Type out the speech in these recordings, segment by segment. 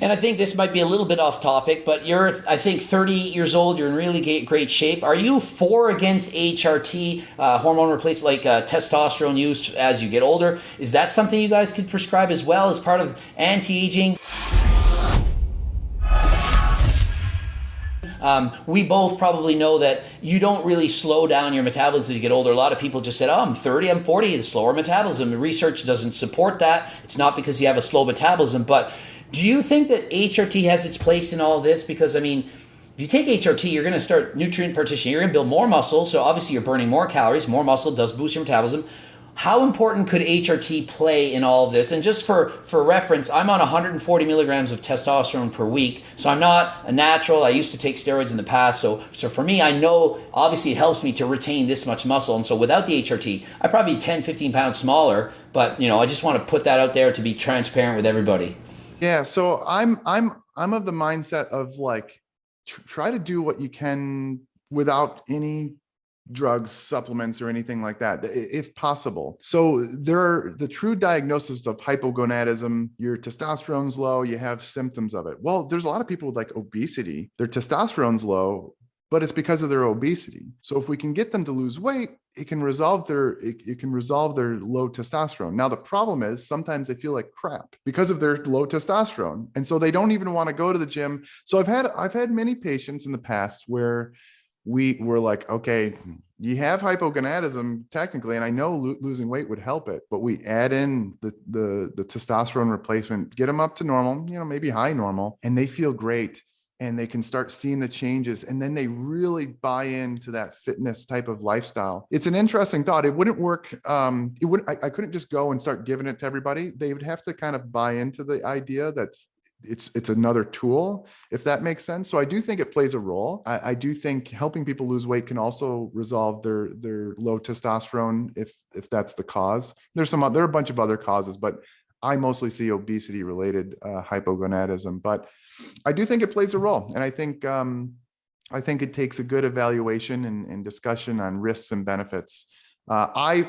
And I think this might be a little bit off topic, but you're, I think, 38 years old. You're in really great shape. Are you for or against HRT, hormone replacement, like testosterone use as you get older? Is that something you guys could prescribe as well as part of anti-aging? We both probably know that you don't really slow down your metabolism as you get older. A lot of people just said, oh, I'm 30, I'm 40, it's slower metabolism. The research doesn't support that. It's not because you have a slow metabolism. But do you think that HRT has its place in all this? Because, I mean, if you take HRT, you're going to start nutrient partitioning. You're going to build more muscle. So obviously you're burning more calories. More muscle does boost your metabolism. How important could HRT play in all of this? And just for reference, I'm on 140 milligrams of testosterone per week. So I'm not a natural. I used to take steroids in the past. So for me, I know obviously it helps me to retain this much muscle. And so without the HRT, I'd probably be 10, 15 pounds smaller. But, you know, I just want to put that out there to be transparent with everybody. Yeah, so I'm of the mindset of like try to do what you can without any drugs, supplements, or anything like that, if possible. So there are the true diagnosis of hypogonadism. Your testosterone's low, you have symptoms of it. Well, there's a lot of people with like obesity, their testosterone's low, but it's because of their obesity. So if we can get them to lose weight, it can resolve their low testosterone. Now the problem is sometimes they feel like crap because of their low testosterone, and so they don't even want to go to the gym. So I've had many patients in the past where we were like, okay, you have hypogonadism technically, and I know losing weight would help it, but we add in the testosterone replacement, get them up to normal, you know, maybe high normal, and they feel great. And they can start seeing the changes, and then they really buy into that fitness type of lifestyle. It's an interesting thought. It wouldn't work. I couldn't just go and start giving it to everybody. They would have to kind of buy into the idea that it's another tool, if that makes sense. So I do think it plays a role. I do think helping people lose weight can also resolve their low testosterone if that's the cause. There are a bunch of other causes, but I mostly see obesity related hypogonadism. But I do think it plays a role, and I think it takes a good evaluation and discussion on risks and benefits. My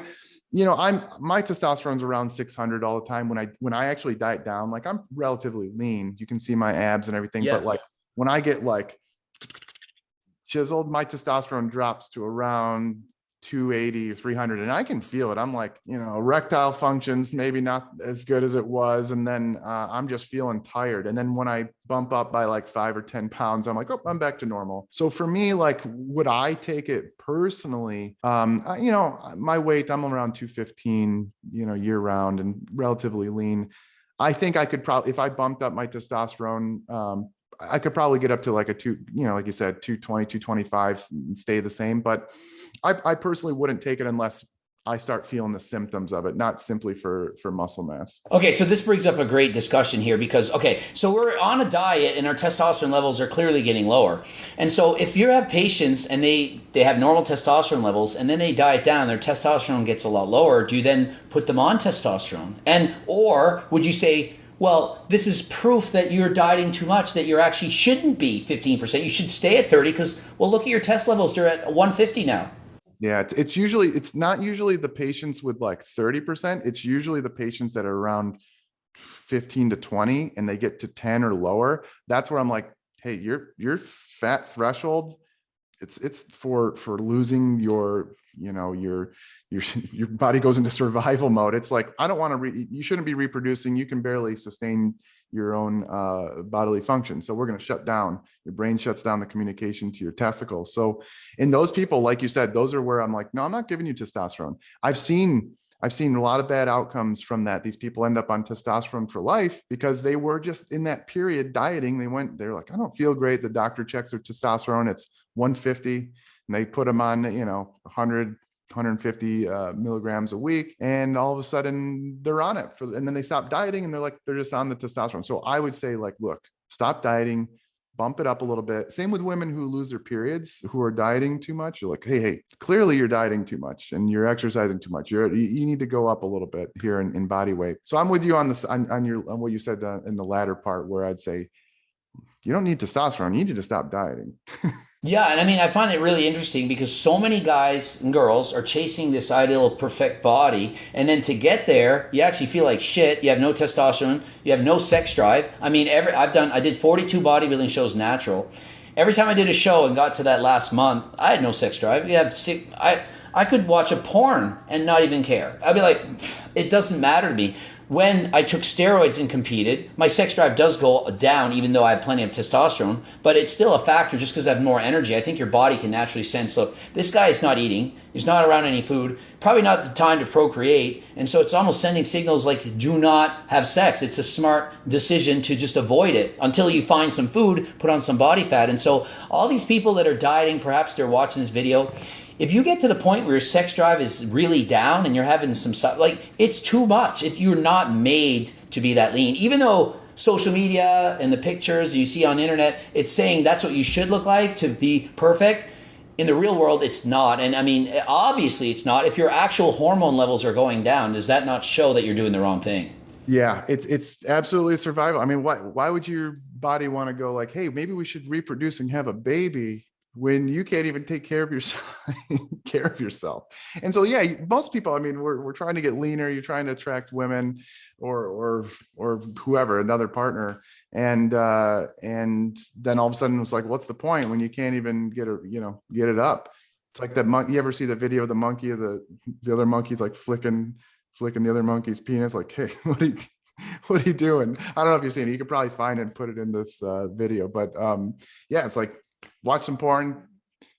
testosterone's around 600 all the time. When I actually diet down, like I'm relatively lean. You can see my abs and everything, Yeah. but like when I get like chiseled, my testosterone drops to around 280 or 300, and I can feel it. I'm like, erectile functions maybe not as good as it was, and then I'm just feeling tired. And then when I bump up by like 5 or 10 pounds, I'm like, oh, I'm back to normal. So for me, like, would I take it personally? My weight, I'm around 215, year round and relatively lean. I think I could probably, if I bumped up my testosterone, I could probably get up to like like you said, 220, 225 and stay the same. But I personally wouldn't take it unless I start feeling the symptoms of it, not simply for muscle mass. Okay, so this brings up a great discussion here because, okay, so we're on a diet and our testosterone levels are clearly getting lower. And so if you have patients and they have normal testosterone levels and then they diet down, their testosterone gets a lot lower, do you then put them on testosterone? Or would you say, well, this is proof that you're dieting too much, that you actually shouldn't be 15%. You should stay at 30 because, well, look at your test levels. They're at 150 now. Yeah, it's not usually the patients with like 30%. It's usually the patients that are around 15 to 20 and they get to 10 or lower. That's where I'm like, hey, your fat threshold, it's for losing your body goes into survival mode. It's like, I don't want to you shouldn't be reproducing. You can barely sustain your own bodily function. So we're going to shut down. Your brain shuts down the communication to your testicles. So in those people, like you said, those are where I'm like, no, I'm not giving you testosterone. I've seen a lot of bad outcomes from that. These people end up on testosterone for life because they were just in that period dieting. They're like, I don't feel great. The doctor checks their testosterone. It's 150 and they put them on, 150 milligrams a week, and all of a sudden they're on it and then they stop dieting and they're just on the testosterone. So I would say, like, look, stop dieting, bump it up a little bit. Same with women who lose their periods, who are dieting too much. You're like, hey, clearly you're dieting too much and you're exercising too much. You need to go up a little bit here in body weight. So I'm with you on this, on what you said in the latter part, where I'd say, you don't need testosterone. You need to stop dieting. Yeah, and I mean, I find it really interesting because so many guys and girls are chasing this ideal perfect body, and then to get there, you actually feel like shit. You have no testosterone, you have no sex drive. I mean, I did 42 bodybuilding shows natural. Every time I did a show and got to that last month, I had no sex drive. I could watch a porn and not even care. I'd be like, it doesn't matter to me. When I took steroids and competed, my sex drive does go down, even though I have plenty of testosterone, but it's still a factor just because I have more energy. I think your body can naturally sense, look, this guy is not eating, he's not around any food, probably not the time to procreate, and so it's almost sending signals like, do not have sex. It's a smart decision to just avoid it until you find some food, put on some body fat. And so all these people that are dieting, perhaps they're watching this video, if you get to the point where your sex drive is really down and you're having some stuff, like, it's too much. You're not made to be that lean. Even though social media and the pictures you see on the internet, it's saying that's what you should look like to be perfect. In the real world, it's not. And I mean, obviously it's not. If your actual hormone levels are going down, does that not show that you're doing the wrong thing? Yeah, it's absolutely survival. I mean, why would your body want to go like, hey, maybe we should reproduce and have a baby when you can't even take care of yourself? And so, yeah, most people, I mean, we're trying to get leaner. You're trying to attract women or whoever, another partner. And then all of a sudden it's like, what's the point when you can't even get it up? It's like that monkey. You ever see the video of the monkey, the other monkey's like flicking the other monkey's penis? Like, hey, what are you doing? I don't know if you've seen it. You could probably find it and put it in this video, but yeah, it's like, watch some porn,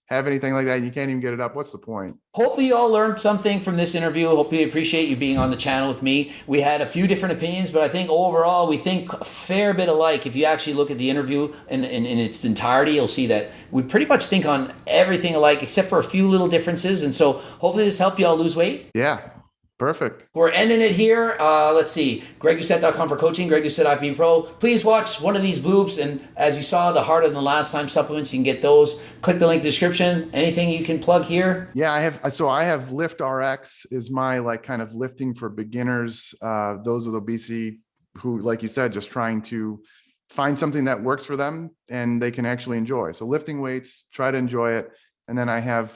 have anything like that, and you can't even get it up. What's the point? Hopefully you all learned something from this interview. Hope you appreciate you being on the channel with me. We had a few different opinions, but I think overall we think a fair bit alike. If you actually look at the interview in its entirety, you'll see that we pretty much think on everything alike, except for a few little differences. And so hopefully this helped you all lose weight. Yeah. Perfect. We're ending it here. Let's see. GregDoucette.com for coaching. Greg Doucette IFBB Pro. Please watch one of these bloops. And as you saw, the Harder Than Last Time supplements, you can get those. Click the link in the description. Anything you can plug here? Yeah, I have Lift RX is my like kind of lifting for beginners. Those with obesity who, like you said, just trying to find something that works for them and they can actually enjoy. So lifting weights, try to enjoy it. And then I have,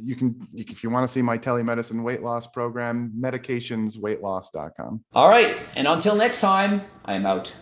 if you want to see my telemedicine weight loss program, medicationsweightloss.com. All right. And until next time, I am out.